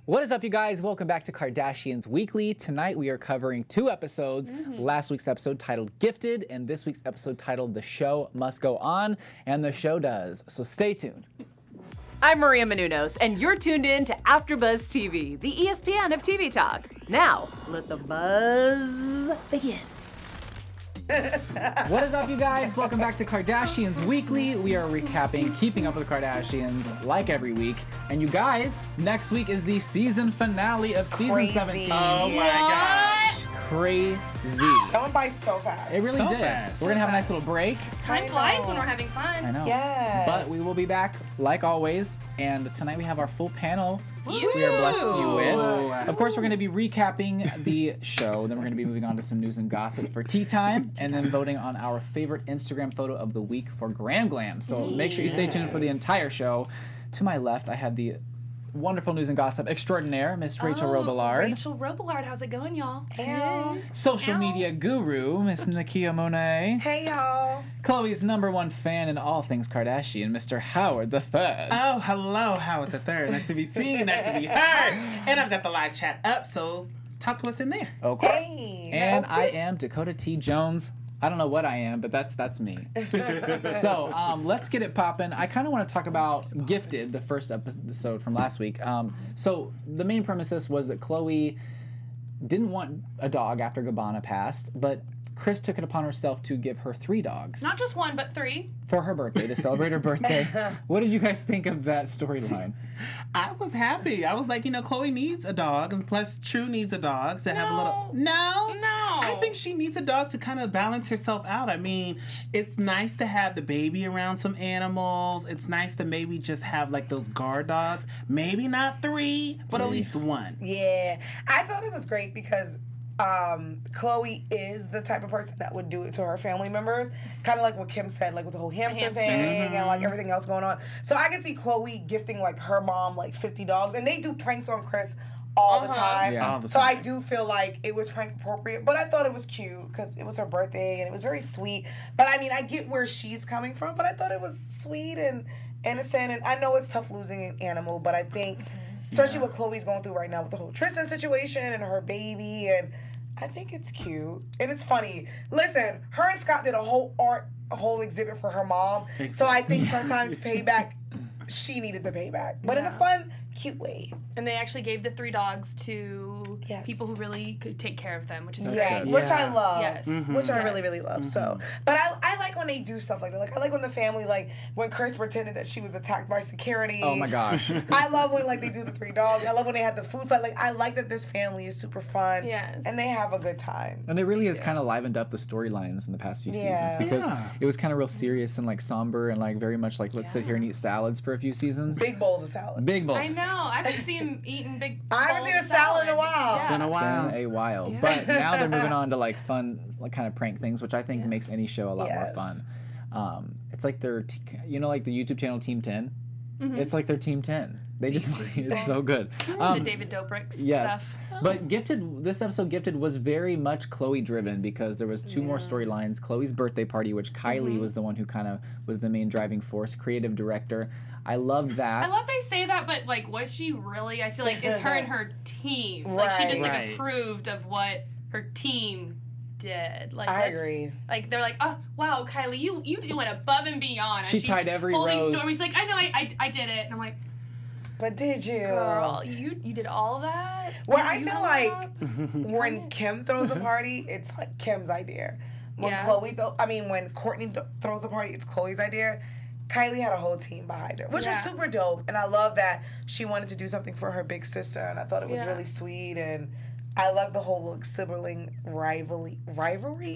What is up, you guys? Welcome back to Kardashians Weekly. Tonight we are covering 2 episodes. Last week's episode titled Gifted, and this week's episode titled The Show Must Go On, and the show does. So stay tuned. I'm Maria Menounos, and you're tuned in to AfterBuzz TV, the ESPN of TV talk. Now, let the buzz begin. What is up, you guys? Welcome back to Kardashians Weekly. We are recapping Keeping Up with the Kardashians like every week. And you guys, next week is the season finale of season 17. Oh my gosh. Crazy. That went by so fast. It really did. fast. We're going to have a nice little break. Time flies when we're having fun. I know. Yes. But we will be back like always. And tonight we have our full panel. Woo! We are blessing you with. Ooh. Of course, we're going to be recapping the show. Then we're going to be moving on to some news and gossip for tea time. And then voting on our favorite Instagram photo of the week for Gram Glam. So make sure you stay tuned for the entire show. To my left, I have the wonderful news and gossip extraordinaire, Miss Rachel Robillard. Rachel Robillard, how's it going, y'all? Hey. Social media guru, Miss Nakia Monet. Hey, y'all. Chloe's #1 fan in all things Kardashian, Mr. Howard III. Oh, hello, Howard the Third. Nice to be seen, nice to be heard. And I've got the live chat up, so talk to us in there. Okay. Hey. And I am Dakota T. Jones. I don't know what I am, but that's me. So let's get it poppin'. I kind of want to talk about Gifted, the first episode from last week. So the main premises was that Khloe didn't want a dog after Gabbana passed, but Kris took it upon herself to give her 3 dogs. Not just 1, but 3. For her birthday, to celebrate her birthday. What did you guys think of that storyline? I was happy. I was like, Khloe needs a dog, and plus True needs a dog to have a little... No. I think she needs a dog to kind of balance herself out. I mean, it's nice to have the baby around some animals. It's nice to maybe just have like those guard dogs. Maybe not 3, but at least 1. Yeah. I thought it was great because Khloe is the type of person that would do it to her family members. Kind of like what Kim said, like with the whole hamster thing and like everything else going on. So I can see Khloe gifting like her mom like 50 dogs. And they do pranks on Kris all the time. Yeah. All the So time. I do feel like it was prank appropriate, but I thought it was cute because it was her birthday and it was very sweet. But I mean, I get where she's coming from, but I thought it was sweet and innocent. And I know it's tough losing an animal, but I think, especially what Khloe's going through right now with the whole Tristan situation and her baby, and I think it's cute and it's funny. Listen, her and Scott did a whole exhibit for her mom. So I think sometimes payback, she needed the payback, but in a fun, cute way. And they actually gave the 3 dogs to Yes. people who really could take care of them, which is Yes, great. which I love. Yes. Which I really, Yes. really love. So, but I like when they do stuff like that. Like, I like when the family, like, when Kris pretended that she was attacked by security. Oh my gosh. I love when, like, they do the 3 dogs. I love when they have the food fight. Like, I like that this family is super fun. Yes. And they have a good time. And it really has kind of livened up the storylines in the past few Yeah. seasons because Yeah. it was kind of real serious and like somber and like very much like let's sit here and eat salads for a few seasons. Big bowls of salad. Big bowls. I know. I haven't seen him eating big I haven't bowls seen a of salad in a while. Yeah. It's been a It's while. been a while. Yeah. But now they're moving on to like fun, like kind of prank things, which I think makes any show a lot more Yes. fun. It's like their, like the YouTube channel Team 10. It's like their Team 10. They just, it's so good. The David Dobrik Yes. stuff. But this episode Gifted was very much Khloe driven because there was 2 more storylines. Khloe's birthday party, which Kylie was the one who kind of was the main driving force, creative director. I loved that. I love they say that, but like, was she really? I feel like it's her and her team. Like she just like Right. approved of what her team did. Like I that's- agree. Like they're like, oh wow, Kylie, you went above and beyond. She And she's tied every holding rose. Stormy's like, I know, I did it, and I'm like, But did you? girl, you did all of that. Well, You I feel held like up? when Kim throws a party, it's like Kim's idea. When Yeah. when Kourtney throws a party, it's Khloe's idea. Kylie had a whole team behind her, which was Yeah. super dope. And I love that she wanted to do something for her big sister, and I thought it was Yeah. really sweet. And I love the whole like, sibling rivalry,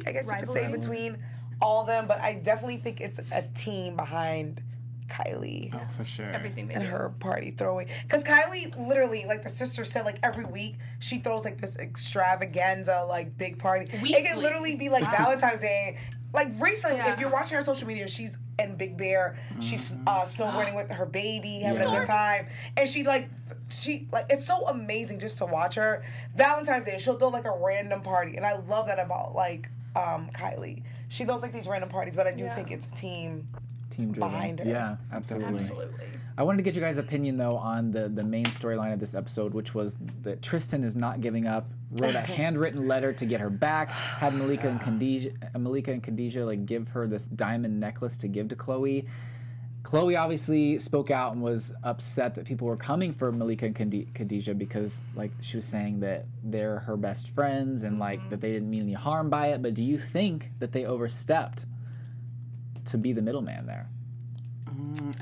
I guess you could say, Rivalry. between all of them. But I definitely think it's a team behind Kylie. Oh, for sure. Everything they And do. her party throwing, because Kylie literally, like the sister said, like every week she throws like this extravaganza, like big party. It Weekly. can literally be like Valentine's Day. Like recently, Yeah. if you're watching her social media, she's in Big Bear. She's snowboarding with her baby, having a Yeah. good time, and she like it's so amazing just to watch her. Valentine's Day, she'll throw like a random party, and I love that about like Kylie. She throws like these random parties, but I do Yeah. think it's a team team driven. behind her. Yeah, absolutely. Absolutely. I wanted to get you guys' opinion though on the main storyline of this episode, which was that Tristan is not giving up. Wrote a handwritten letter to get her back. Had Malika and Khadijah like give her this diamond necklace to give to Khloe. Khloe obviously spoke out and was upset that people were coming for Malika and Khadijah because, like, she was saying that they're her best friends and, like, that they didn't mean any harm by it. But do you think that they overstepped to be the middleman there?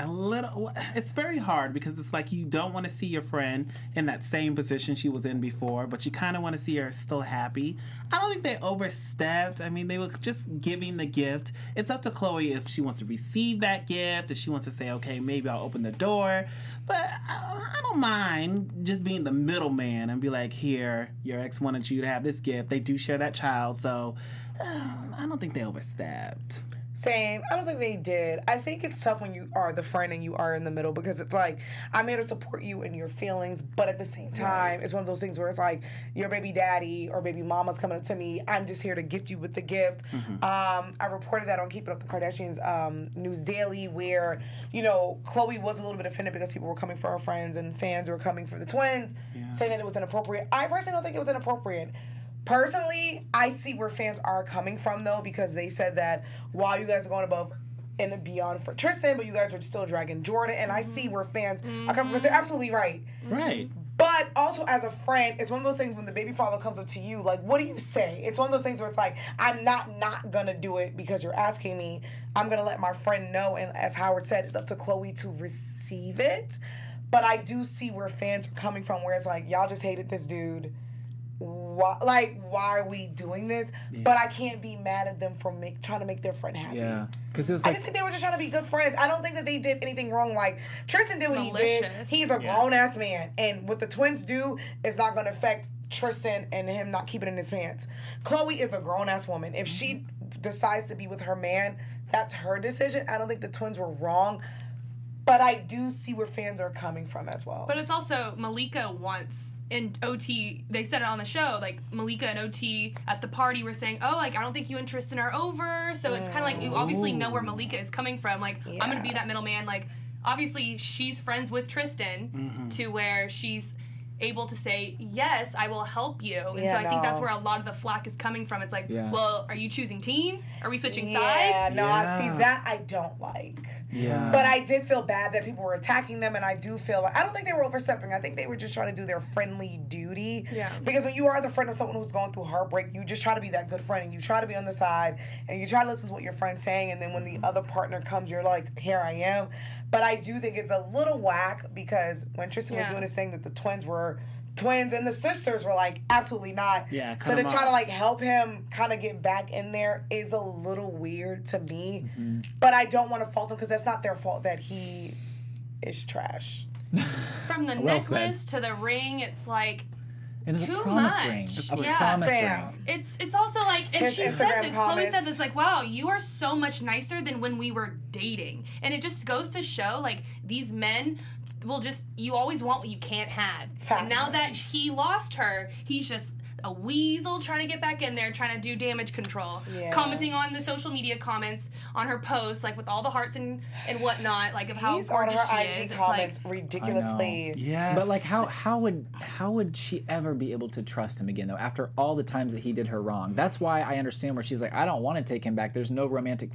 A little. It's very hard because it's like you don't want to see your friend in that same position she was in before, but you kind of want to see her still happy. I don't think they overstepped. I mean, they were just giving the gift. It's up to Khloe if she wants to receive that gift, if she wants to say, okay, maybe I'll open the door. But I don't mind just being the middleman and be like, here, your ex wanted you to have this gift. They do share that child, so I don't think they overstepped. Same. I don't think they did. I think it's tough when you are the friend and you are in the middle because it's like, I'm here to support you in your feelings, but at the same time, it's one of those things where it's like, your baby daddy or baby mama's coming up to me. I'm just here to gift you with the gift. I reported that on Keeping Up the Kardashians News Daily where, you know, Khloe was a little bit offended because people were coming for her friends and fans were coming for the twins, saying that it was inappropriate. I personally don't think it was inappropriate. Personally, I see where fans are coming from, though, because they said that while you guys are going above and beyond for Tristan, but you guys are still dragging Jordyn, and I see where fans are coming from, because they're absolutely right. Right. But also, as a friend, it's one of those things when the baby father comes up to you, like, what do you say? It's one of those things where it's like, I'm not going to do it because you're asking me. I'm going to let my friend know, and as Howard said, it's up to Khloe to receive it. But I do see where fans are coming from, where it's like, y'all just hated this dude. Why are we doing this? Yeah. But I can't be mad at them for trying to make their friend happy. Yeah, because it was like, I just think they were just trying to be good friends. I don't think that they did anything wrong. Like, Tristan did what he did. He's a grown-ass man. And what the twins do is not going to affect Tristan and him not keeping it in his pants. Khloe is a grown-ass woman. If she decides to be with her man, that's her decision. I don't think the twins were wrong. But I do see where fans are coming from as well. But it's also Malika wants, and OT, they said it on the show, like Malika and OT at the party were saying, oh, like, I don't think you and Tristan are over. So it's kind of like you obviously know where Malika is coming from. Like, I'm going to be that middleman. Like, obviously she's friends with Tristan to where she's able to say, yes, I will help you. And so I think that's where a lot of the flack is coming from. It's like, well, are you choosing teams? Are we switching sides? See, that I don't like. Yeah. But I did feel bad that people were attacking them, and I do feel like, I don't think they were overstepping. I think they were just trying to do their friendly duty. Yeah. Because when you are the friend of someone who's going through heartbreak, you just try to be that good friend, and you try to be on the side, and you try to listen to what your friend's saying, and then when the other partner comes, you're like, here I am. But I do think it's a little whack because when Tristan was doing his thing that the twins were twins and the sisters were like, absolutely not. Yeah, so to try to like help him kind of get back in there is a little weird to me. But I don't want to fault him because that's not their fault that he is trash. From the necklace to the ring, it's like, and it's too a promise much. ring. A promise ring. It's also like, and his she Instagram said this, comments. Khloe said this, like, wow, you are so much nicer than when we were dating. And it just goes to show, like, these men will just, you always want what you can't have. And now that he lost her, he's just a weasel trying to get back in there, trying to do damage control. Commenting on the social media comments on her posts, like with all the hearts and whatnot, like of how gorgeous she is. He's on her IG comments ridiculously. Yeah. But like how would she ever be able to trust him again though after all the times that he did her wrong? That's why I understand where she's like, I don't want to take him back. There's no romantic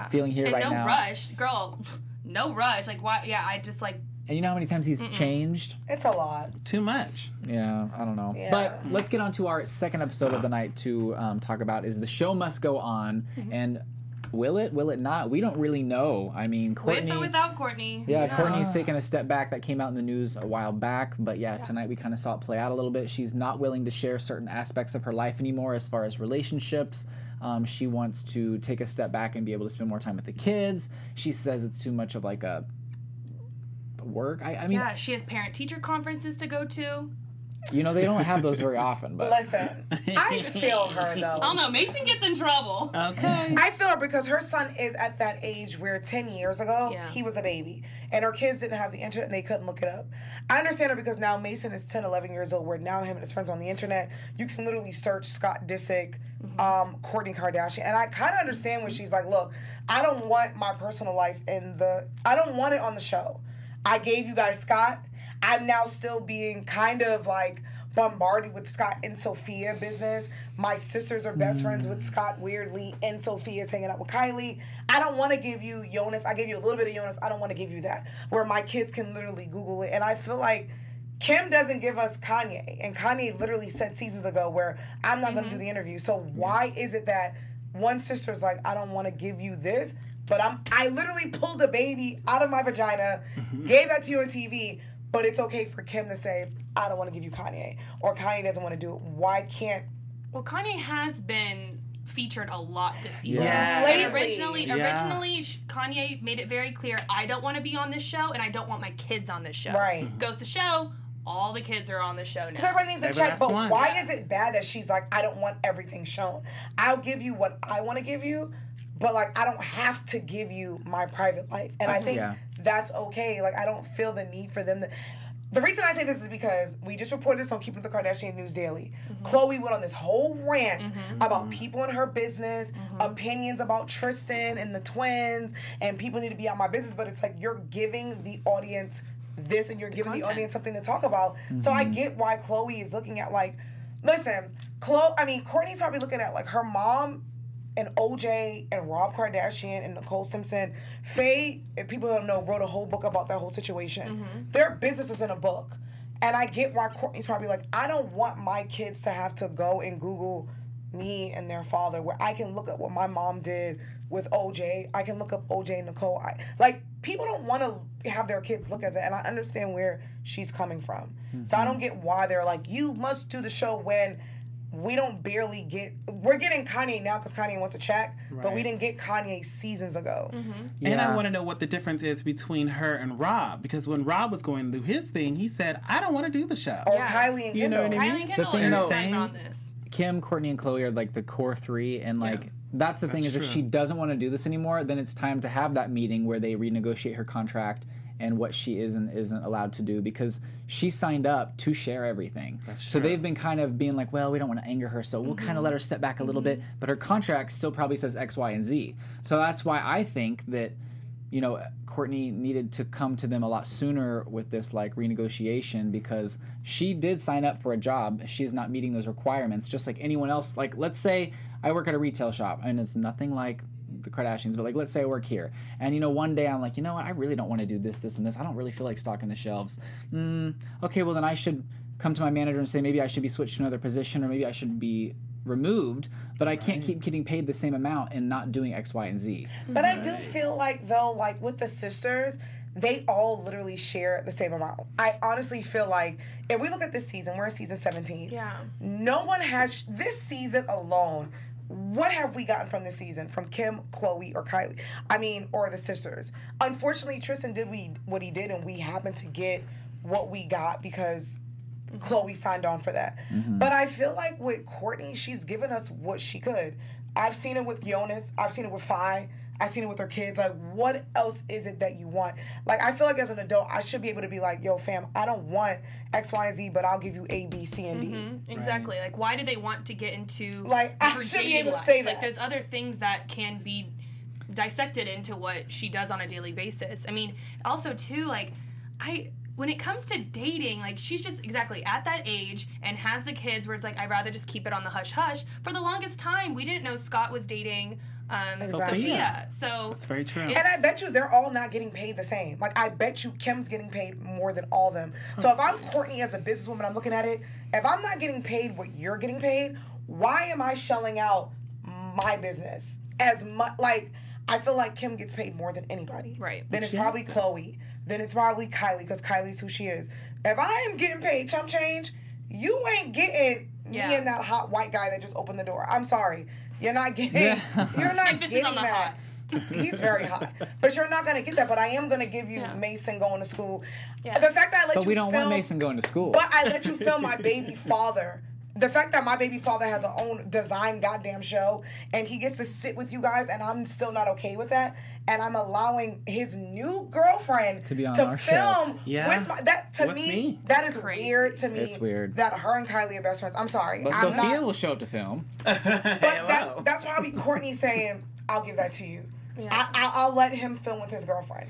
feeling here right now. No rush, girl. No rush. Like why? Yeah, I just like. And you know how many times he's changed? It's a lot. Too much. Yeah, I don't know. Yeah. But let's get on to our second episode of the night to talk about is The Show Must Go On. And will it not? We don't really know. I mean, Kourtney... With or without Kourtney. Yeah, Kourtney's taken a step back. That came out in the news a while back. But yeah, tonight we kind of saw it play out a little bit. She's not willing to share certain aspects of her life anymore as far as relationships. She wants to take a step back and be able to spend more time with the kids. She says it's too much of like a... work. I mean, she has parent-teacher conferences to go to. You know, they don't have those very often. But Listen, I feel her though. I don't know. Mason gets in trouble. Okay. I feel her because her son is at that age where 10 years ago, he was a baby. And her kids didn't have the internet and they couldn't look it up. I understand her because now Mason is 10, 11 years old, where now him and his friends on the internet, you can literally search Scott Disick, Kourtney Kardashian. And I kind of understand when she's like, look, I don't want my personal life I don't want it on the show. I gave you guys Scott. I'm now still being kind of like bombarded with Scott and Sophia business. My sisters are best friends with Scott weirdly, and Sophia's hanging out with Kylie. I don't want to give you Jonas. I gave you a little bit of Jonas. I don't want to give you that, where my kids can literally Google it. And I feel like Kim doesn't give us Kanye. And Kanye literally said seasons ago where I'm not going to do the interview. So why is it that one sister's like, I don't want to give you this, but I literally pulled a baby out of my vagina, gave that to you on TV, but it's okay for Kim to say, I don't want to give you Kanye, or Kanye doesn't want to do it. Why can't... Well, Kanye has been featured a lot this season. Yeah. And originally, Kanye made it very clear, I don't want to be on this show, and I don't want my kids on this show. Right. Goes to show, all the kids are on the show now. Because everybody needs to check, but why is it bad that she's like, I don't want everything shown? I'll give you what I want to give you, but like, I don't have to give you my private life. And I think that's okay. Like, I don't feel the need for them to... The reason I say this is because we just reported this on Keeping the Kardashian News Daily. Khloe went on this whole rant about people in her business, opinions about Tristan and the twins, and people need to be out my business. But it's like, you're giving the audience this, and you're giving the audience something to talk about. So I get why Khloe is looking at, like, listen, Kourtney's probably looking at, like, her mom and OJ and Rob Kardashian and Nicole Simpson. Faye, if people don't know, wrote a whole book about that whole situation. Their business is in a book. And I get why Kourtney's probably like, I don't want my kids to have to go and Google me and their father, where I can look at what my mom did with OJ. I can look up OJ and Nicole. People don't want to have their kids look at that. And I understand where she's coming from. So I don't get why they're like, you must do the show when... We don't barely get... We're getting Kanye now because Kanye wants a check, but we didn't get Kanye seasons ago. And I want to know what the difference is between her and Rob, because when Rob was going to do his thing, he said, I don't want to do the show. Or Kylie and Kendall. You know what I mean? Kylie and Kendall are excited on this. Kim, Kourtney, and Khloe are like the core three, and like that's the thing is, if she doesn't want to do this anymore, then it's time to have that meeting where they renegotiate her contract and what she is and isn't allowed to do, because she signed up to share everything. So they've been kind of being like, well, we don't want to anger her, so we'll kind of let her step back a little bit, but her contract still probably says X, Y, and Z. So that's why I think that, you know, Kourtney needed to come to them a lot sooner with this like renegotiation, because she did sign up for a job. She's not meeting those requirements, just like anyone else. Like, let's say I work at a retail shop, and it's nothing like the Kardashians, but like, let's say I work here, and you know, one day I'm like, you know what, I really don't want to do this, this, and this. I don't really feel like stocking the shelves. Okay, well then I should come to my manager and say maybe I should be switched to another position, or maybe I should be removed, but I can't keep getting paid the same amount and not doing X, Y, and Z. But I do feel like, though, like with the sisters, they all literally share the same amount. I honestly feel like, if we look at this season, we're in season 17. No one has, this season alone, what have we gotten from this season? From Kim, Khloe, or Kylie? I mean, or the sisters. Unfortunately, Tristan did what he did, and we happened to get what we got because Khloe signed on for that. But I feel like with Kourtney, she's given us what she could. I've seen it with Jonas. I've seen it with Faye. I've seen it with her kids. Like, what else is it that you want? Like, I feel like as an adult, I should be able to be like, yo, fam, I don't want X, Y, and Z, but I'll give you A, B, C, and D. Exactly. Like, why do they want to get into like, I should be able to say that. Like, there's other things that can be dissected into what she does on a daily basis. I mean, also, too, like, when it comes to dating, like, she's just exactly at that age and has the kids where it's like, I'd rather just keep it on the hush-hush. For the longest time, we didn't know Scott was dating Sophia. So that's very true. And I bet you they're all not getting paid the same. Like, I bet you Kim's getting paid more than all of them. So if I'm Kourtney as a businesswoman, I'm looking at it, if I'm not getting paid what you're getting paid, why am I shelling out my business as much? Like, I feel like Kim gets paid more than anybody. Right. Then it's probably Khloe. Then it's probably Kylie, because Kylie's who she is. If I am getting paid chump change, you ain't getting me and that hot white guy that just opened the door. I'm sorry. You're not getting. You're not Emphasis getting on the that. hot. He's very hot. But you're not going to get that. But I am going to give you Mason going to school. Yeah. The fact that I let you But we don't want Mason going to school. But I let you film my baby father. The fact that my baby father has a own design goddamn show and he gets to sit with you guys and I'm still not okay with that. And I'm allowing his new girlfriend to be on to our film show. with my, that to me, that is weird to me. It's weird. That her and Kylie are best friends. I'm sorry. But I'm Sophia not, will show up to film. But that's probably Kourtney saying, I'll give that to you. Yeah. I'll let him film with his girlfriend.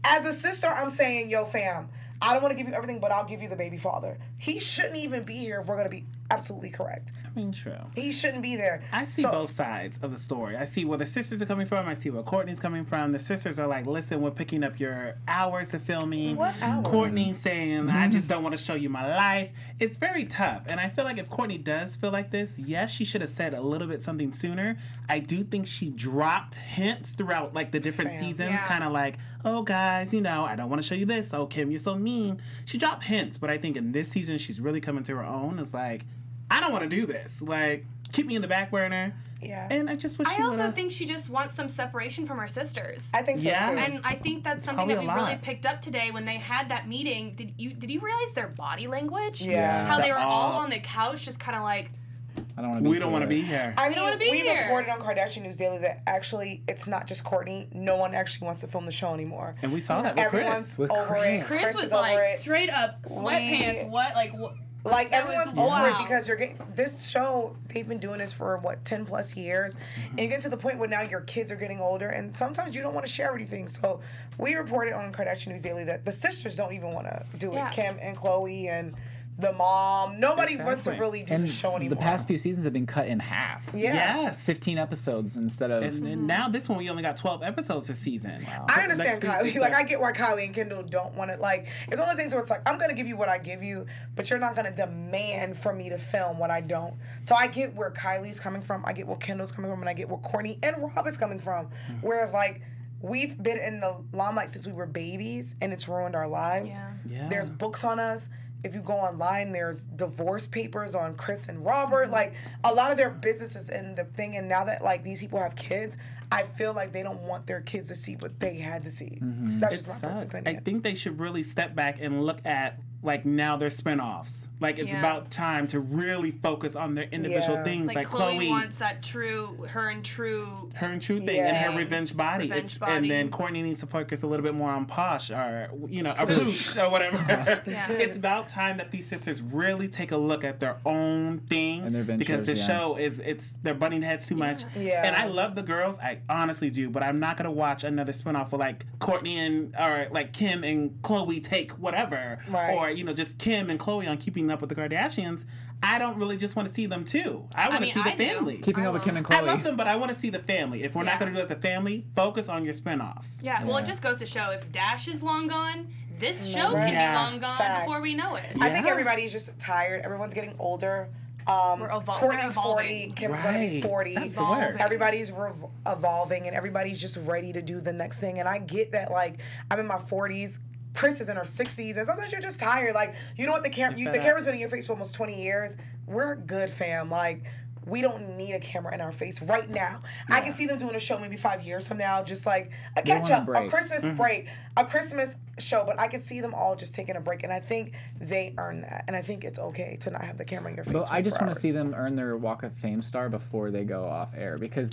As a sister, I'm saying, yo, fam, I don't want to give you everything, but I'll give you the baby father. He shouldn't even be here if we're going to be absolutely correct. I mean, true. He shouldn't be there. I see both sides of the story. I see where the sisters are coming from. I see where Kourtney's coming from. The sisters are like, listen, we're picking up your hours of filming. What hours? Kourtney's saying, I just don't want to show you my life. It's very tough. And I feel like if Kourtney does feel like this, yes, she should have said a little bit something sooner. I do think she dropped hints throughout like the different seasons, kind of like, oh, guys, you know, I don't want to show you this. Oh, Kim, you're so mean. She dropped hints, but I think in this season, she's really coming to her own. It's like, I don't want to do this. Like, keep me in the back burner. Yeah. And I just wish I also think she just wants some separation from her sisters. I think so too. And I think that's something that we really picked up today when they had that meeting. Did you realize their body language? Yeah. How they were all on the couch just kind of like, I don't want to be We don't want to be here. I mean, don't wanna be we here. reported on Kardashian News Daily that actually it's not just Kourtney. No one actually wants to film the show anymore. And we saw that with Everyone's Chris. over it. Chris was is over like it. straight up sweatpants. Like, everyone's over wow. it because you're getting this show. They've been doing this for 10 plus years, and you get to the point where now your kids are getting older, and sometimes you don't want to share anything. So we reported on Kardashian News Daily that the sisters don't even want to do it. Kim and Khloe and the mom. Nobody wants to really do the show anymore. The past few seasons have been cut in half. Yeah. Yes. 15 episodes instead of... And now this one, we only got 12 episodes this season. Wow. I understand Kylie. Like, I get why Kylie and Kendall don't want it. Like, it's one of those things where it's like, I'm going to give you what I give you, but you're not going to demand for me to film what I don't. So I get where Kylie's coming from. I get where Kendall's coming from. And I get where Kourtney and Rob is coming from. Whereas, like, we've been in the limelight since we were babies, and it's ruined our lives. Yeah. There's books on us. If you go online, there's divorce papers on Chris and Robert. Like, a lot of their business is in the thing. And now that, like, these people have kids, I feel like they don't want their kids to see what they had to see. That's just my personal opinion. I think they should really step back and look at, like, now their spinoffs. Like, it's about time to really focus on their individual things. Like Khloe wants that her and true thing and her revenge body. And then Kourtney needs to focus a little bit more on Posh or, you know, a Poosh or whatever. It's about time that these sisters really take a look at their own thing. And their ventures, because the show they're butting heads too much. Yeah. And I love the girls. I honestly do. But I'm not going to watch another spinoff where, like, Kourtney or, like, Kim and Khloe take whatever. Right. Or, you know, just Kim and Khloe on Keeping Up with the Kardashians. I don't really just want to see them too. I want to see the family. Keeping Up with Kim and Khloe. I love them, but I want to see the family. If we're not going to do it as a family, focus on your spinoffs. Yeah, well, it just goes to show if Dash is long gone, this show can be long gone before we know it. I think everybody's just tired. Everyone's getting older. Kourtney's 40, Kim's going to be 40. That's the word. Everybody's evolving, and everybody's just ready to do the next thing. And I get that, like, I'm in my 40s. Chris is in her 60s, and sometimes you're just tired. Like, you know what? The camera's been in your face for almost 20 years. We're good, fam. Like, we don't need a camera in our face right now. I can see them doing a show maybe 5 years from now, just like a catch-up, a Christmas break, a Christmas show. But I can see them all just taking a break, and I think they earn that. And I think it's okay to not have the camera in your face. But I just want to see them earn their Walk of Fame star before they go off air, because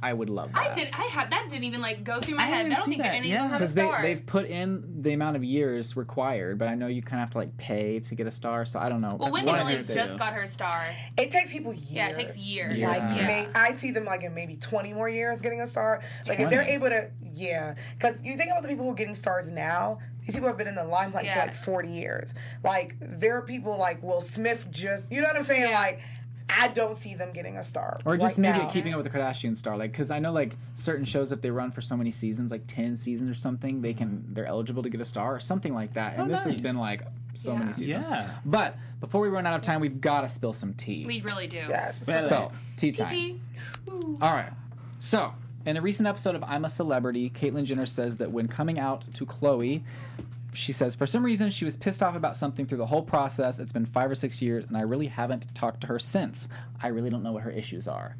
I would love that. That didn't even like go through my head. I don't think any of them have a because star. they've put in the amount of years required, but I know you kind of have to like pay to get a star, so I don't know. Well, Wendy Williams just got her star. It takes people years. Yeah, it takes years. I see them like in maybe 20 more years getting a star. Like if they're able to, because you think about the people who are getting stars now. These people have been in the limelight for like 40 years. Like there are people like Will Smith just, you know what I'm saying? Like. I don't see them getting a star. Or just maybe Keeping Up with the Kardashians star, like because I know like certain shows if they run for so many seasons, like 10 seasons or something, they're eligible to get a star or something like that. And this has been like so many seasons. Yeah. But before we run out of time, we've got to spill some tea. We really do. Yes. So tea time. All right. So in a recent episode of I'm a Celebrity, Caitlyn Jenner says that when coming out to Khloe, she says, for some reason, she was pissed off about something through the whole process. It's been 5 or 6 years, and I really haven't talked to her since. I really don't know what her issues are.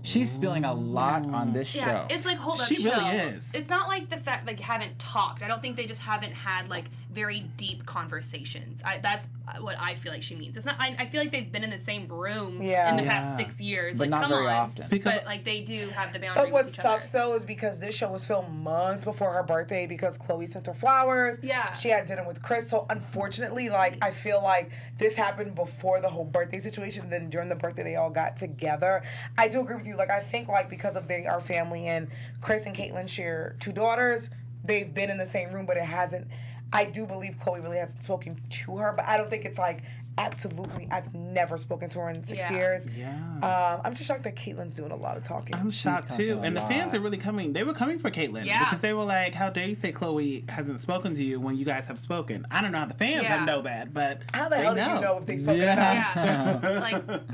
She's spilling a lot on this show. Yeah, it's like, hold up, She chill. really is. It's not like the fact like haven't talked. I don't think they just haven't had like very deep conversations. That's what I feel like she means. It's not. I feel like they've been in the same room in the past 6 years. But like, not very often. But like they do have the boundary. But what with each sucks other. though is because this show was filmed months before her birthday because Khloe sent her flowers. Yeah. She had dinner with Chris. So unfortunately, like I feel like this happened before the whole birthday situation. Then during the birthday, they all got together. I do agree with you. Like I think like because of they are family and Chris and Caitlyn share 2 daughters, they've been in the same room, but it hasn't. I do believe Khloe really hasn't spoken to her, but I don't think it's like absolutely. I've never spoken to her in 6 years. Yeah. I'm just shocked that Caitlyn's doing a lot of talking. I'm shocked too. And the fans are really coming. They were coming for Caitlyn. Because they were like, how dare you say Khloe hasn't spoken to you when you guys have spoken? I don't know how the fans know that, but how the hell do you know if they spoken or not? Yeah. Like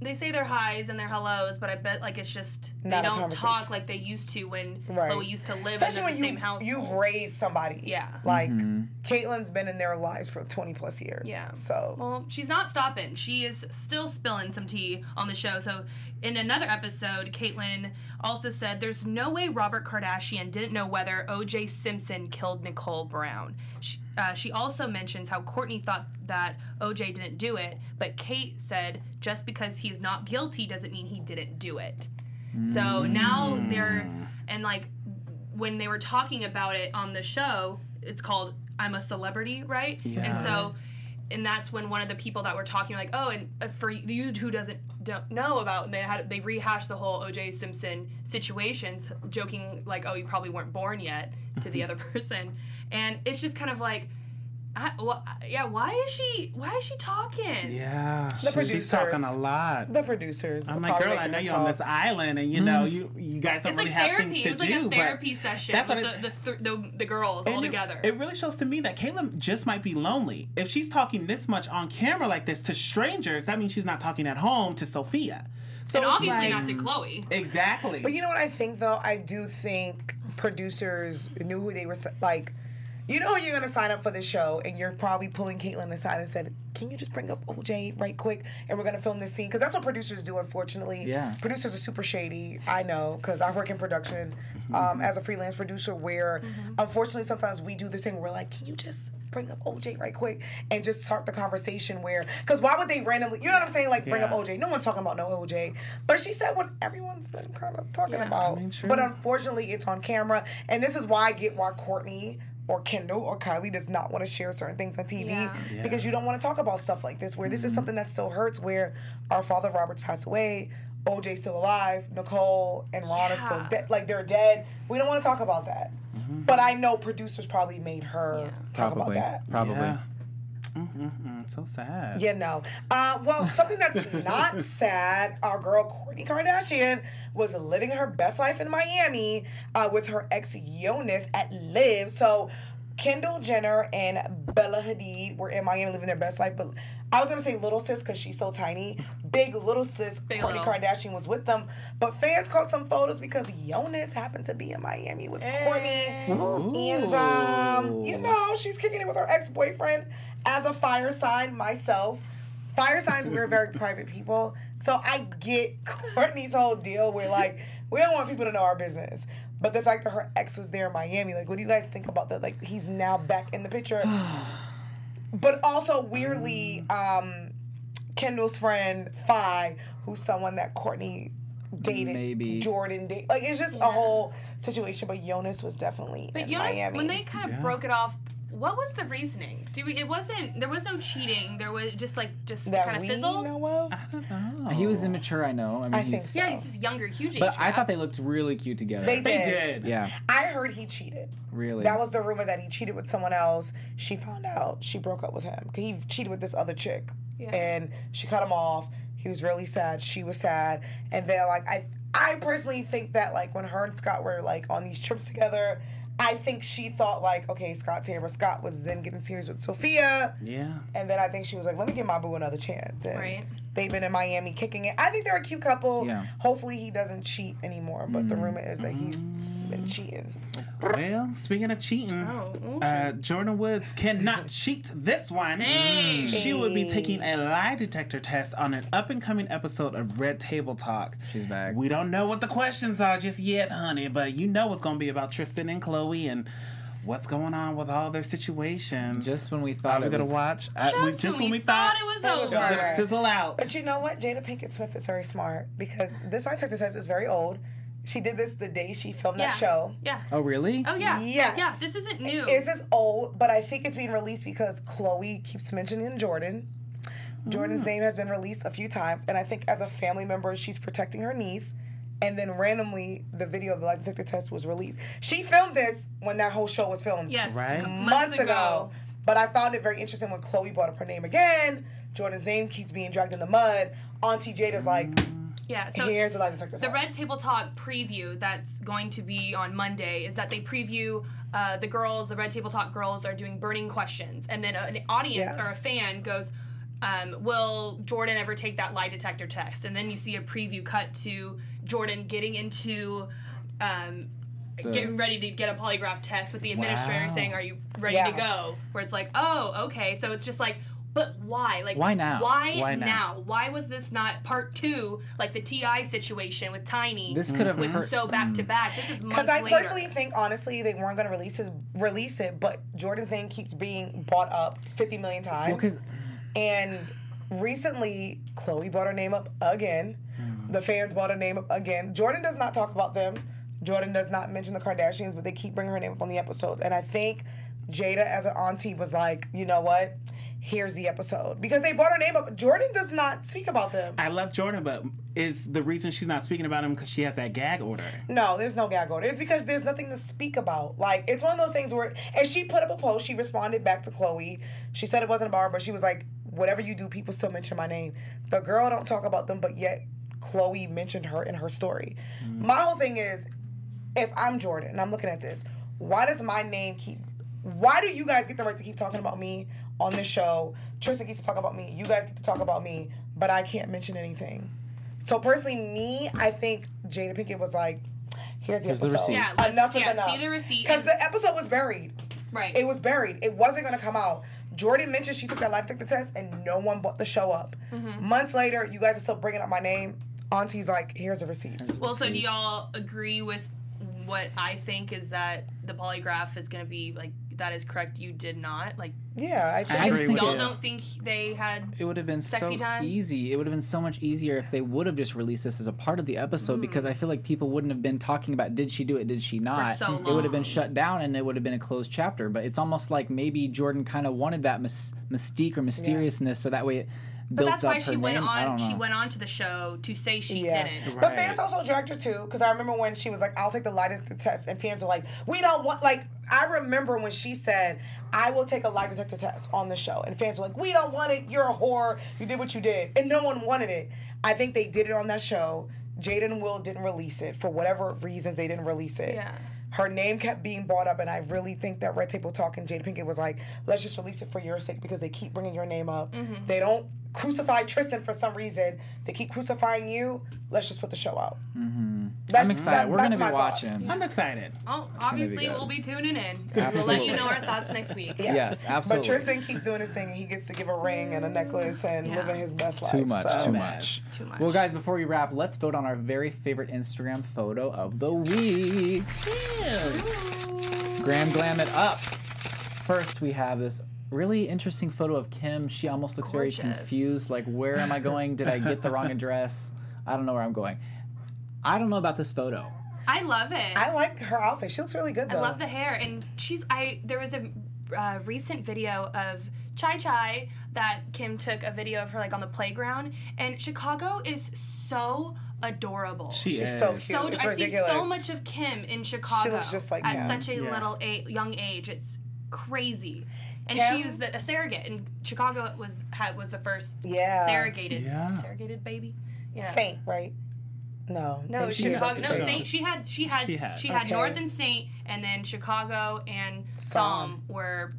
they say their highs and their hellos, but I bet like it's just they don't talk like they used to when Khloe used to live Especially in the same household. You've raised somebody. Yeah. Like Caitlyn's been in their lives for 20 plus years. Yeah. So well, she's not stopping. She is still spilling some tea on the show. So in another episode, Caitlyn also said there's no way Robert Kardashian didn't know whether O.J. Simpson killed Nicole Brown. She also mentions how Kourtney thought that O.J. didn't do it, but Kate said just because he's not guilty doesn't mean he didn't do it. So now and like when they were talking about it on the show, it's called I'm a Celebrity, right? Yeah. And that's when one of the people that were talking like, oh, and for you who don't know about, they rehashed the whole O.J. Simpson situation, joking like, oh, you probably weren't born yet to the other person, and it's just kind of like, why is she talking? Yeah, the producers. She's talking a lot. The producers. I'm like, girl, I know you're on this island, and you know you guys don't really have things to do. It's like a therapy session with the girls all together. It really shows to me that Caitlyn just might be lonely. If she's talking this much on camera like this to strangers, that means she's not talking at home to Sophia. So and obviously not to Khloe. Exactly. But you know what I think though? I do think producers knew who they were like. You know you're going to sign up for the show, and you're probably pulling Caitlyn aside and said, can you just bring up OJ right quick, and we're going to film this scene? Because that's what producers do, unfortunately. Yeah. Producers are super shady. I know, because I work in production as a freelance producer where, unfortunately, sometimes we do this thing where we're like, can you just bring up OJ right quick and just start the conversation where, because why would they randomly, you know what I'm saying, like bring up OJ. No one's talking about no OJ. But she said what everyone's been kind of talking about. I mean, but unfortunately, it's on camera. And this is why I get why Kourtney or Kendall or Kylie does not want to share certain things on TV because you don't want to talk about stuff like this where this is something that still hurts where our father Robert's passed away, OJ's still alive, Nicole and Ron are still dead, like they're dead. We don't want to talk about that. But I know producers probably made her talk about that. Probably. Yeah. So sad. Yeah, no. Well, something that's not sad, our girl Kourtney Kardashian was living her best life in Miami with her ex Jonas at Live. So Kendall Jenner and Bella Hadid were in Miami living their best life, but I was going to say little sis because she's so tiny. Big little sis, Kourtney Kardashian was with them. But fans caught some photos because Jonas happened to be in Miami with Kourtney. And, you know, she's kicking it with her ex-boyfriend. As a fire sign myself, fire signs, we're very private people. So I get Kourtney's whole deal where, like, we don't want people to know our business. But the fact that her ex was there in Miami, like, what do you guys think about that? Like, he's now back in the picture. But also, weirdly, Kendall's friend, Fi, who's someone that Kourtney dated, Jordyn dated. Like, it's just a whole situation. But Jonas was definitely in Miami. When they kind of broke it off, what was the reasoning? There was no cheating. There was just kind of fizzled. Know of? I don't know. He was immature, I know. I mean, I think so. Yeah, he's just younger, huge age. But I thought they looked really cute together. They did. Yeah. I heard he cheated. Really? That was the rumor that he cheated with someone else. She found out. She broke up with him. He cheated with this other chick. Yeah. And she cut him off. He was really sad. She was sad. And then, like, I personally think that, like, when her and Scott were, like, on these trips together, I think she thought, like, okay, Scott's here. But Scott was then getting serious with Sophia. Yeah. And then I think she was like, let me give my boo another chance. And right. They've been in Miami kicking it. I think they're a cute couple. Yeah. Hopefully he doesn't cheat anymore. But the rumor is that he's been cheating. Well, speaking of cheating, Jordyn Woods cannot cheat this one. Hey. She would be taking a lie detector test on an up-and-coming episode of Red Table Talk. She's back. We don't know what the questions are just yet, honey, but you know it's going to be about Tristan and Khloe and what's going on with all their situations. Just when we thought we're going to watch. Just when we thought it was It was over. over. It's going to sizzle out. But you know what? Jada Pinkett Smith is very smart because this lie detector test is very old. She did this the day she filmed that show. Yeah. Oh, really? Oh, yeah. Yes. Yeah, this isn't new. This is old, but I think it's being released because Khloe keeps mentioning Jordyn. Jordyn's name has been released a few times, and I think as a family member, she's protecting her niece. And then randomly, the video of the lie detector test was released. She filmed this when that whole show was filmed. Yes. Right. Months ago. But I found it very interesting when Khloe brought up her name again. Jordyn's name keeps being dragged in the mud. Auntie Jada's like, Yeah, so here's the lie detector test. the Red Table Talk preview that's going to be on Monday is that they preview the Red Table Talk girls are doing burning questions. And then an audience or a fan goes, will Jordyn ever take that lie detector test? And then you see a preview cut to Jordyn getting into getting ready to get a polygraph test with the administrator saying, are you ready to go? Where it's like, oh, okay. So it's just like, but why? Like, why now? Why now? Why was this not part 2, like the T.I. situation with Tiny? This could have with so back to back. This is months Because I later. personally think, honestly, they weren't going to release it, but Jordyn's name keeps being brought up 50 million times. Well, and recently, Khloe brought her name up again. The fans brought her name up again. Jordyn does not talk about them. Jordyn does not mention the Kardashians, but they keep bringing her name up on the episodes. And I think Jada, as an auntie, was like, you know what? Here's the episode. Because they brought her name up. Jordyn does not speak about them. I love Jordyn, but is the reason she's not speaking about him because she has that gag order? No, there's no gag order. It's because there's nothing to speak about. Like, it's one of those things where, and she put up a post, she responded back to Khloe. She said it wasn't about her, but she was like, whatever you do, people still mention my name. The girl don't talk about them, but yet Khloe mentioned her in her story. My whole thing is, if I'm Jordyn and I'm looking at this, why do you guys get the right to keep talking about me on this show? Tristan gets to talk about me. You guys get to talk about me, but I can't mention anything. So personally, I think Jada Pinkett was like, here's the episode. receipt. Yeah, Enough is enough. See the receipt. Because the episode was buried. Right. It was buried. It wasn't going to come out. Jordyn mentioned she took that lie detector test and no one brought the show up. Months later, you guys are still bringing up my name. Auntie's like, here's the receipts. Well, so do y'all agree with what I think is that the polygraph is going to be, like, that is correct? You did not? Like, Yeah, I think I just think y'all don't think they had it would have been sexy so time? easy. It would have been so much easier if they would have just released this as a part of the episode because I feel like people wouldn't have been talking about did she do it, did she not. so It would have been long. shut down and it would have been a closed chapter. But it's almost like maybe Jordyn kind of wanted that mystique or mysteriousness so that way it But builds that's up why her she name. went I on. don't know. She went on to the show to say she Yeah. didn't. But fans also dragged her too, because I remember when she was like, I'll take the lie detector test, and fans were like, we don't want, like, I remember when she said, I will take a lie detector test on the show, and fans were like, we don't want it, you're a whore, you did what you did, and no one wanted it. I think they did it on that show. Jada and Will didn't release it. For whatever reasons, they didn't release it. Yeah. Her name kept being brought up, and I really think that Red Table Talk and Jada Pinkett was like, let's just release it for your sake because they keep bringing your name up. They don't crucify Tristan for some reason. They keep crucifying you. Let's just put the show out. I'm excited. We're going to be that's my thought. watching. I'm excited. Oh, gonna be obviously good. we'll be tuning in. We'll Absolutely. let you know our thoughts next week. Yes, absolutely. But Tristan keeps doing his thing, and he gets to give a ring and a necklace and living his best life. Too much, so. too much. Too much. Well, guys, before we wrap, let's vote on our very favorite Instagram photo of the week. Graham Glam it up. First, we have this really interesting photo of Kim. She almost looks Gorgeous. very confused. Like, where am I going? Did I get the wrong address? I don't know where I'm going. I don't know about this photo. I love it. I like her outfit. She looks really good, though. I love the hair, and there was a recent video of Chai Chai that Kim took a video of her like on the playground, and Chicago is so adorable. She's is. so cute. So It's I see so ridiculous. much of Kim in Chicago looks just like at Kim. such a Yeah. little young age. It's crazy. And Kim- she was a surrogate, and Chicago was the first Yeah. surrogated baby. Yeah. Saint, right? No. No, maybe she was about Chicago. to No, say Saint. She had Okay. North and Saint, and then Chicago and Psalm were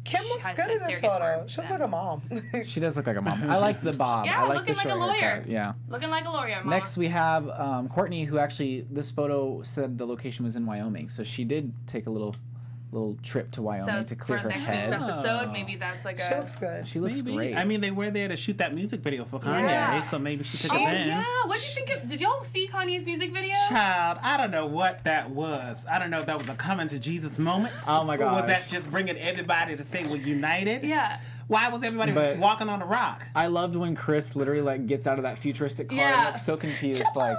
Kim looks good in this photo. She looks like a mom. She does look like a mom. I like the bob. Yeah, I like looking the like a short lawyer. haircut. Yeah. Looking like a lawyer, Mama. Next we have Kourtney, who actually, this photo said the location was in Wyoming, so she did take a little trip to Wyoming to clear her next head. week's episode, maybe that's like She looks good. She looks Maybe. great. I mean, they were there to shoot that music video for Kanye, Yeah. so maybe she took it then. Yeah, what did you think of? Did y'all see Kanye's music video? Child, I don't know what that was. I don't know if that was a coming to Jesus moment. Oh my Or was gosh. that just bringing everybody to say we're united? Yeah. Why was everybody But- walking on the rock? I loved when Chris literally like gets out of that futuristic car and Yeah. looks so confused, like,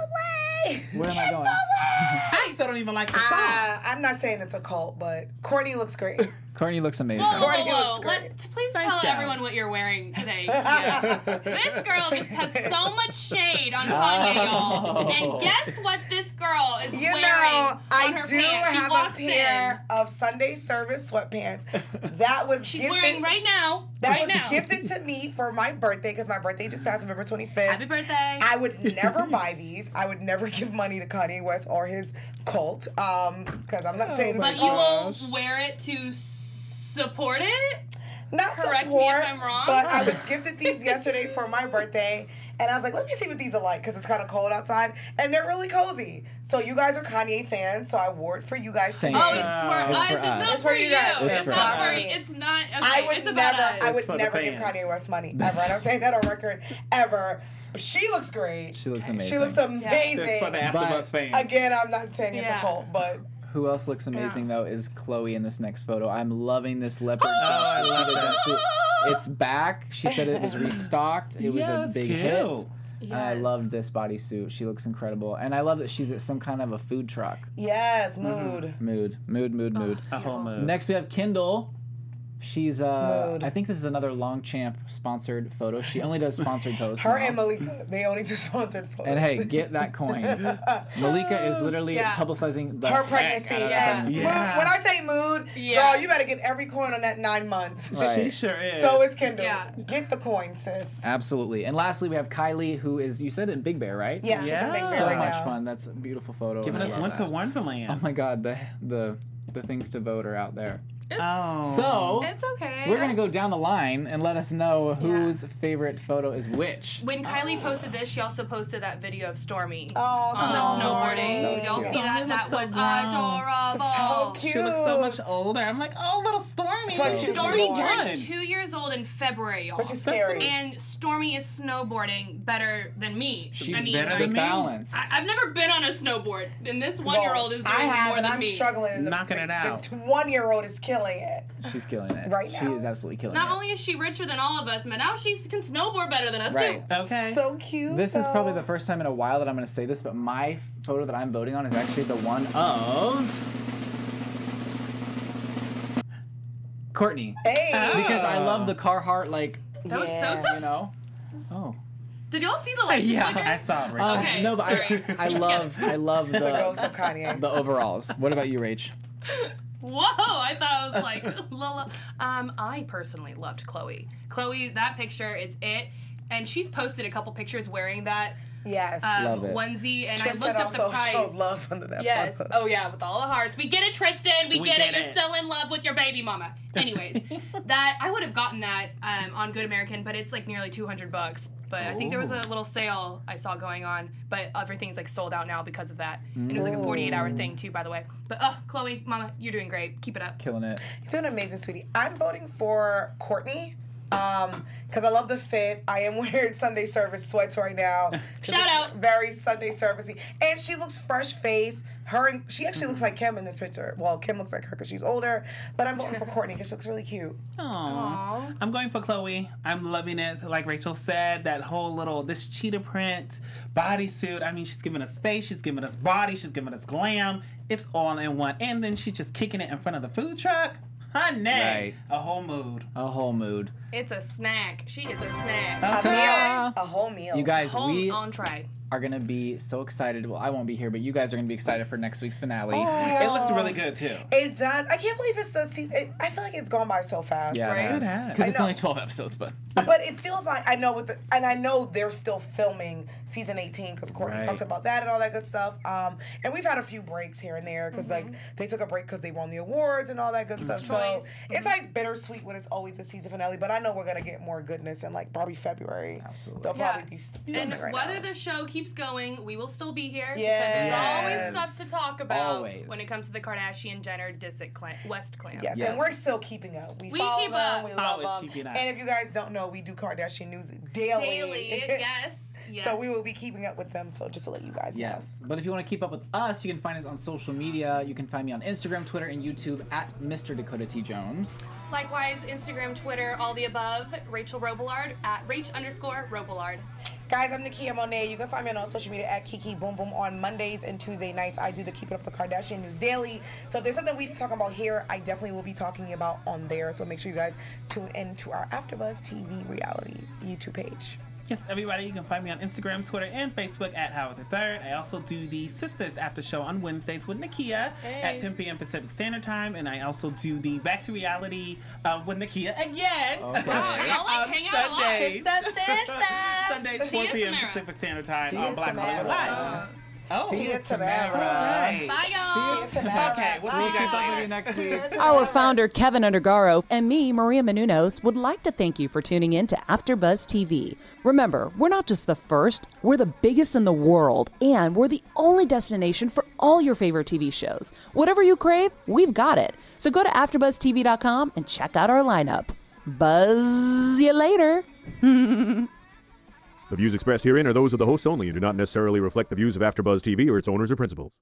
where am I going? I still don't even like the song. I'm not saying it's a cult, but Kourtney looks great. Kourtney looks amazing. Kourtney looks great. Please Nice tell job. everyone what you're wearing today. Yeah. This girl just has so much shade on Kanye, y'all. And guess what this girl is You wearing know, on I her do pants? She have a walks pair of Sunday service sweatpants. That was She's gifted. wearing right now. That right was now. gifted to me for my birthday because my birthday just passed November 25th. Happy birthday. I would never buy these. I would never give money to Kanye West or his cult. Because I'm not saying But it's you a cult. will wear it to support it? Not Correct me support, if I'm wrong. but I was gifted these yesterday for my birthday, and I was like, let me see what these are like, because it's kind of cold outside, and they're really cozy. So you guys are Kanye fans, so I wore it for you guys Thank today. Oh, you. it's for It's us. for It's not us. It's for for you you. guys. It's It's for not us. for you. It's not. Okay, I would it's about never, us. I It's would for the never give fans. Kanye West money ever, and I'm saying that on record ever. But she looks great. She looks amazing. She looks amazing. It's for the AfterBuzz fans. Again, I'm not saying it's a Yeah. cult, but Who else looks amazing though is Khloe in this next photo. I'm loving this leopard. I love that. jumpsuit. It's back. She said it was restocked. It was a Yes, big cute. hit. Yes. And I love this bodysuit. She looks incredible. And I love that she's at some kind of a food truck. yes, mood. Mood. A whole move. Next we have Kendall. She's Mood. I think this is another Longchamp sponsored photo. She only does sponsored posts. Her now. and Malika, they only do sponsored photos. And hey, get that coin. Malika is literally Yeah. publicizing the her heck pregnancy. out of Yeah. pregnancy. Yeah. Mood, when I say mood, Yeah. girl, you better get every coin on that 9 months. Right. She sure is. So is Kendall. Yeah. Get the coin, sis. Absolutely. And lastly, we have Kylie, who is, you said it in Big Bear, right? Yeah, she's in Big Yeah. Bear So right much now. fun. That's a beautiful photo. Giving and I us love Winter that. Wonderland. Oh my God, the things to vote are out there. Oh. So It's okay. we're gonna go down the line and let us know whose favorite photo is which. When Kylie posted this, she also posted that video of Stormy Oh, on the snowboarding. That Did was y'all cute. see that? Stormy That looks was so grown. adorable. So cute. She looks so much older. I'm like, oh, little Stormy. But So she's Stormy born. turned 2 years old in February, y'all. Which is scary. And Stormy is snowboarding better than me. She's I mean, better like, than the me? balance. I've never been on a snowboard, and this 1-year-old is doing I have, more and than I'm me. struggling. Knocking it out. The 1-year-old is killing it. She's killing it. Right She now. is absolutely killing Not it. only is she richer than all of us, but now she can snowboard better than us Right. too. Okay. So cute. This is probably though. the first time in a while that I'm going to say this, but my photo that I'm voting on is actually the one of Kourtney. Hey. Because I love the Carhartt, like, That was Yeah. so. you know. Oh. Did y'all see the lights Yeah. flicker? I saw it, Rachel. Okay, No, but sorry. I love The ghost the of Kanye. the overalls. What about you, Rach? Whoa! I thought I was like, Lola. I personally loved Khloe. Khloe, that picture is it, and she's posted a couple pictures wearing that Yes. Love it. onesie, and Tristan I looked up the also price. showed love under that Yes. photo. Oh yeah, with all the hearts. We get it, Tristan. We get it. You're still in love with your baby mama. Anyways, that I would have gotten that on Good American, but it's like nearly $200. But I think there was a little sale I saw going on, but everything's like sold out now because of that. And it was like a 48-hour thing too, by the way. But Khloe, mama, you're doing great. Keep it up. Killing it. You're doing amazing, sweetie. I'm voting for Kourtney. Because I love the fit. I am wearing Sunday service sweats right now. Shout out. Very Sunday servicey. And she looks fresh face. She actually looks like Kim in this picture. Well, Kim looks like her because she's older. But I'm voting for Kourtney because she looks really cute. Aww. I'm going for Khloe. I'm loving it. Like Rachel said, that whole this cheetah print bodysuit. I mean, she's giving us face, she's giving us body, she's giving us glam. It's all in one. And then she's just kicking it in front of the food truck. Honey, Right. a whole mood. A whole mood. It's a snack. She is a snack. A Ta-da. meal. A whole meal. You guys, Whole we entree. are going to be so excited. Well, I won't be here, but you guys are going to be excited for next week's finale. Oh, it looks really good, too. It does. I can't believe it's the season. I feel like it's gone by so fast. Yeah, right? because it's only 12 episodes, but it feels like I know and I know they're still filming season 18 because Kourtney talked about that and all that good stuff. And we've had a few breaks here and there because like they took a break because they won the awards and all that good stuff. So it's like bittersweet when it's always the season finale. But I know we're gonna get more goodness in like probably February. Absolutely. They'll probably be and right whether now. the show keeps going, we will still be here. Yes. Because there's always stuff to talk about when it comes to the Kardashian Jenner West clan. Yes, and we're still keeping up. We follow keep them, up. we love them. And if you guys don't know, we do Kardashian news daily. Yes. So we will be keeping up with them. So just to let you guys know. But if you want to keep up with us, you can find us on social media. You can find me on Instagram, Twitter, and YouTube at Mr. Dakota T. Jones. Likewise, Instagram, Twitter, all the above. Rachel Robillard at Rach_Robillard. Guys, I'm Nakia Monet. You can find me on all social media at Kiki Boom Boom on Mondays and Tuesday nights. I do the Keeping Up the Kardashian News Daily. So if there's something we talk about here, I definitely will be talking about on there. So make sure you guys tune in to our AfterBuzz TV reality YouTube page. Yes, everybody, you can find me on Instagram, Twitter, and Facebook at Howard the Third. I also do the Sisters After Show on Wednesdays with Nakia at 10 p.m. Pacific Standard Time, and I also do the Back to Reality with Nakia again Wow, y'all like hang out Sundays. a lot. Sister. Sundays, 4 p.m. Pacific Standard Time on Black Tamara. Hollywood Live. Oh, See you tomorrow. Right. Bye, y'all. See you tomorrow. Okay, we'll see you guys later. Next week. Our founder, Keven Undergaro, and me, Maria Menounos, would like to thank you for tuning in to AfterBuzz TV. Remember, we're not just the first, we're the biggest in the world, and we're the only destination for all your favorite TV shows. Whatever you crave, we've got it. So go to AfterBuzzTV.com and check out our lineup. Buzz you later. The views expressed herein are those of the hosts only and do not necessarily reflect the views of AfterBuzz TV or its owners or principals.